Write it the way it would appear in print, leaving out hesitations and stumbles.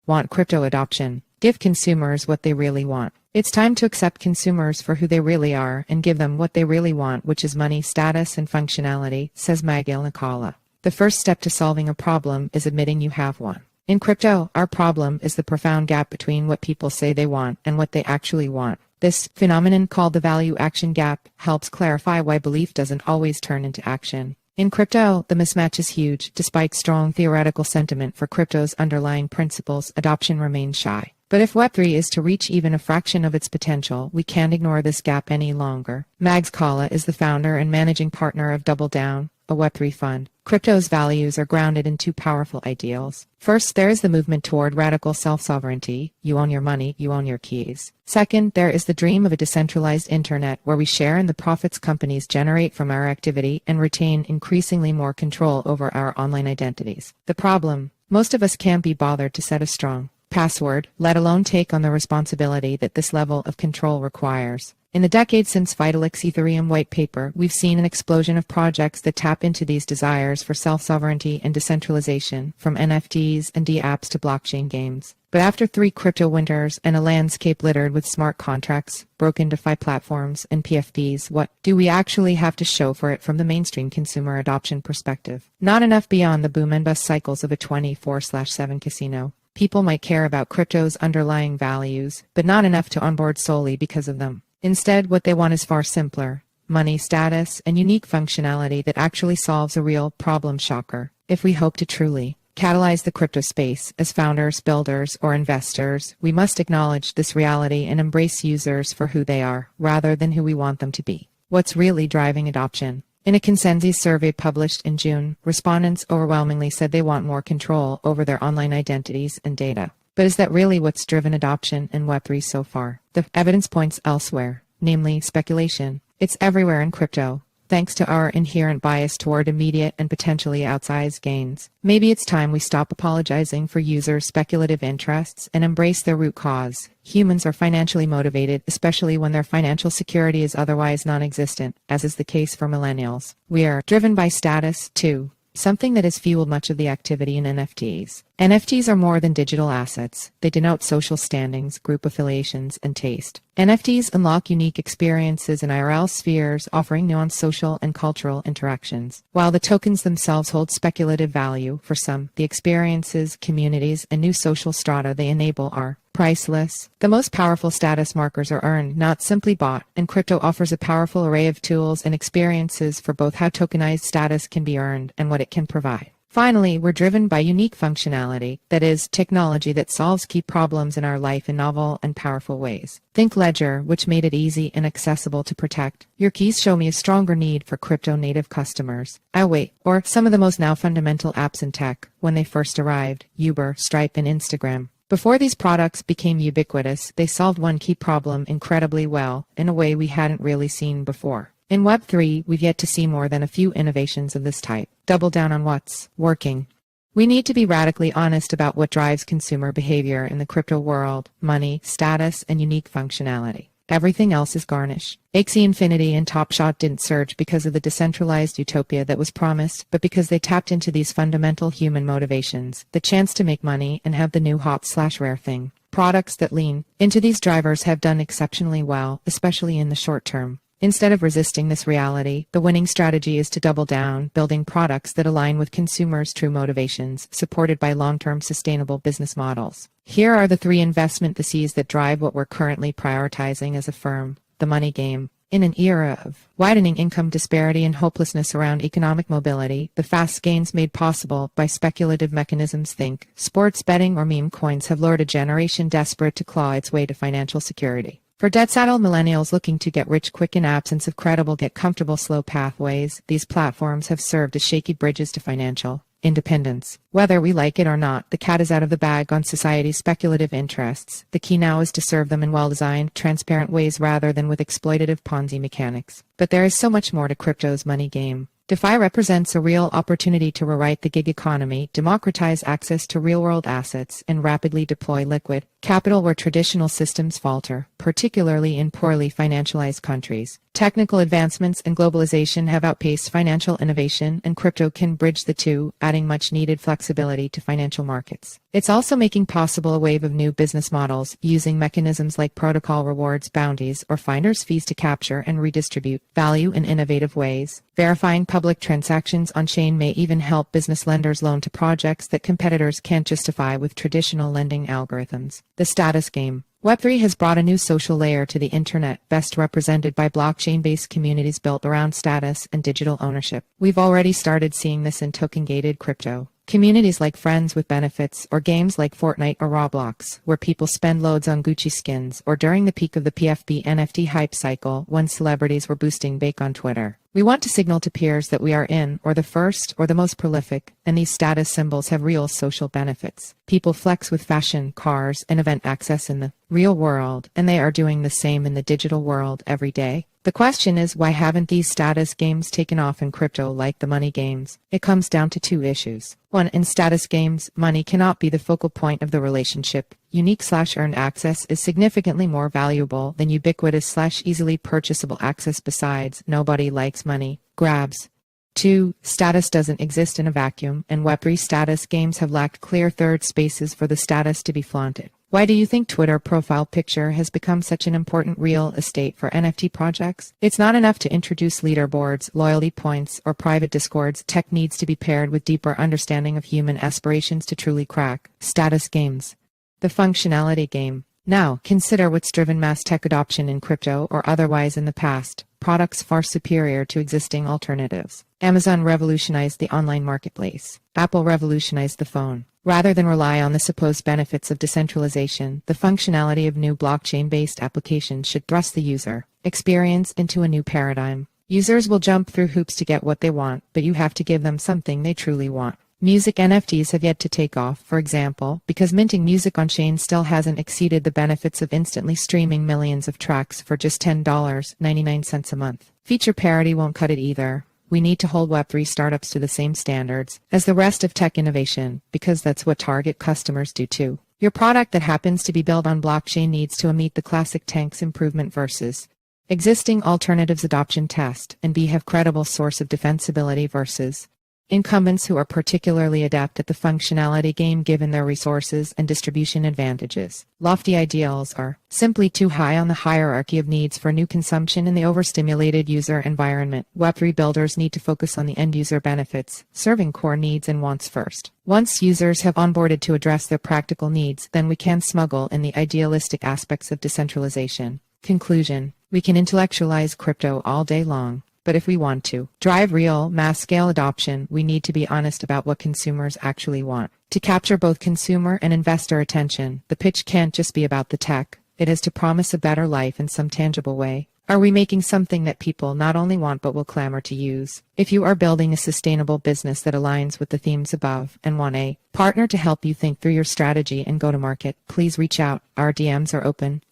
Want crypto adoption? Give consumers what they really want. It's time to accept consumers for who they really are and give them what they really want, which is money, status, and functionality, says Magalena Kala. The first step to solving a problem is admitting you have one. In crypto, our problem is the profound gap between what people say they want and what they actually want. This phenomenon, called the value-action gap, helps clarify why belief doesn't always turn into action. In crypto, the mismatch is huge. Despite strong theoretical sentiment for crypto's underlying principles, adoption remains shy. But if Web3 is to reach even a fraction of its potential, we can't ignore this gap any longer. Mags Kala is the founder and managing partner of Double Down, a Web3 fund. Crypto's values are grounded in two powerful ideals. First, there is the movement toward radical self-sovereignty. You own your money, you own your keys. Second, there is the dream of a decentralized internet where we share in the profits companies generate from our activity and retain increasingly more control over our online identities. The problem: most of us can't be bothered to set a strong password, let alone take on the responsibility that this level of control requires. In the decades since Vitalik's Ethereum white paper, we've seen an explosion of projects that tap into these desires for self-sovereignty and decentralization, from NFTs and dApps to blockchain games. But after 3 crypto winters and a landscape littered with smart contracts, broken DeFi platforms, and PFPs, what do we actually have to show for it from the mainstream consumer adoption perspective? Not enough beyond the boom and bust cycles of a 24/7 casino. People might care about crypto's underlying values, but not enough to onboard solely because of them. Instead, what they want is far simpler: money, status, and unique functionality that actually solves a real problem. Shocker. If we hope to truly catalyze the crypto space as founders, builders, or investors, we must acknowledge this reality and embrace users for who they are, rather than who we want them to be. What's really driving adoption? In a consensus survey published in June, respondents overwhelmingly said they want more control over their online identities and data. But is that really what's driven adoption in Web3 so far? The evidence points elsewhere, namely speculation. It's everywhere in crypto, thanks to our inherent bias toward immediate and potentially outsized gains. Maybe it's time we stop apologizing for users' speculative interests and embrace their root cause. Humans are financially motivated, especially when their financial security is otherwise non-existent, as is the case for millennials. We are driven by status, too, something that has fueled much of the activity in NFTs. NFTs are more than digital assets. They denote social standings, group affiliations, and taste. NFTs unlock unique experiences in IRL spheres, offering nuanced social and cultural interactions. While the tokens themselves hold speculative value, for some, the experiences, communities, and new social strata they enable are priceless. The most powerful status markers are earned, not simply bought, and crypto offers a powerful array of tools and experiences for both how tokenized status can be earned and what it can provide. Finally, we're driven by unique functionality, that is, technology that solves key problems in our life in novel and powerful ways. Think Ledger, which made it easy and accessible to protect your keys. Show me a stronger need for crypto-native customers. I wait. Or some of the most now fundamental apps in tech, when they first arrived: Uber, Stripe, and Instagram. Before these products became ubiquitous, they solved one key problem incredibly well, in a way we hadn't really seen before. In Web3, we've yet to see more than a few innovations of this type. Double down on what's working. We need to be radically honest about what drives consumer behavior in the crypto world: money, status, and unique functionality. Everything else is garnish. Axie Infinity and Top Shot didn't surge because of the decentralized utopia that was promised, but because they tapped into these fundamental human motivations: the chance to make money and have the new hot/rare thing. Products that lean into these drivers have done exceptionally well, especially in the short term. Instead of resisting this reality, the winning strategy is to double down, building products that align with consumers' true motivations, supported by long-term sustainable business models. Here are the 3 investment theses that drive what we're currently prioritizing as a firm. The money game. In an era of widening income disparity and hopelessness around economic mobility, the fast gains made possible by speculative mechanisms, think sports betting or meme coins, have lured a generation desperate to claw its way to financial security. For debt-saddled millennials looking to get rich quick in absence of credible, get comfortable, slow pathways, these platforms have served as shaky bridges to financial independence. Whether we like it or not, the cat is out of the bag on society's speculative interests. The key now is to serve them in well-designed, transparent ways rather than with exploitative Ponzi mechanics. But there is so much more to crypto's money game. DeFi represents a real opportunity to rewrite the gig economy, democratize access to real-world assets, and rapidly deploy liquid capital where traditional systems falter, particularly in poorly financialized countries. Technical advancements and globalization have outpaced financial innovation, and crypto can bridge the two, adding much-needed flexibility to financial markets. It's also making possible a wave of new business models, using mechanisms like protocol rewards, bounties, or finder's fees to capture and redistribute value in innovative ways. Verifying public transactions on-chain may even help business lenders loan to projects that competitors can't justify with traditional lending algorithms. The status game. Web3 has brought a new social layer to the internet, best represented by blockchain-based communities built around status and digital ownership. We've already started seeing this in token-gated crypto. Communities like Friends with Benefits, or games like Fortnite or Roblox, where people spend loads on Gucci skins, or during the peak of the PFP NFT hype cycle when celebrities were boosting bake on Twitter. We want to signal to peers that we are in, or the first, or the most prolific, and these status symbols have real social benefits. People flex with fashion, cars, and event access in the real world, and they are doing the same in the digital world every day. The question is, why haven't these status games taken off in crypto like the money games? It comes down to two issues. One, in status games, money cannot be the focal point of the relationship. Unique/earned access is significantly more valuable than ubiquitous/easily purchasable access. Besides, nobody likes money grabs. 2. Status doesn't exist in a vacuum, and Web3 status games have lacked clear third spaces for the status to be flaunted. Why do you think Twitter profile picture has become such an important real estate for NFT projects? It's not enough to introduce leaderboards, loyalty points, or private discords. Tech needs to be paired with deeper understanding of human aspirations to truly crack status games. The functionality game. Now, consider what's driven mass tech adoption in crypto or otherwise in the past. Products far superior to existing alternatives. Amazon revolutionized the online marketplace. Apple revolutionized the phone. Rather than rely on the supposed benefits of decentralization, the functionality of new blockchain-based applications should thrust the user experience into a new paradigm. Users will jump through hoops to get what they want, but you have to give them something they truly want. Music NFTs have yet to take off, for example, because minting music on-chain still hasn't exceeded the benefits of instantly streaming millions of tracks for just $10.99 a month. Feature parity won't cut it either. We need to hold Web3 startups to the same standards as the rest of tech innovation, because that's what target customers do too. Your product that happens to be built on blockchain needs to meet the classic tanks improvement versus existing alternatives adoption test, and B, have credible source of defensibility versus incumbents who are particularly adept at the functionality game given their resources and distribution advantages. Lofty ideals are simply too high on the hierarchy of needs for new consumption in the overstimulated user environment. Web3 builders need to focus on the end-user benefits, serving core needs and wants first. Once users have onboarded to address their practical needs, then we can smuggle in the idealistic aspects of decentralization. Conclusion. We can intellectualize crypto all day long, but if we want to drive real, mass-scale adoption, we need to be honest about what consumers actually want. To capture both consumer and investor attention, the pitch can't just be about the tech. It is to promise a better life in some tangible way. Are we making something that people not only want but will clamor to use? If you are building a sustainable business that aligns with the themes above and want a partner to help you think through your strategy and go to market, please reach out. Our DMs are open.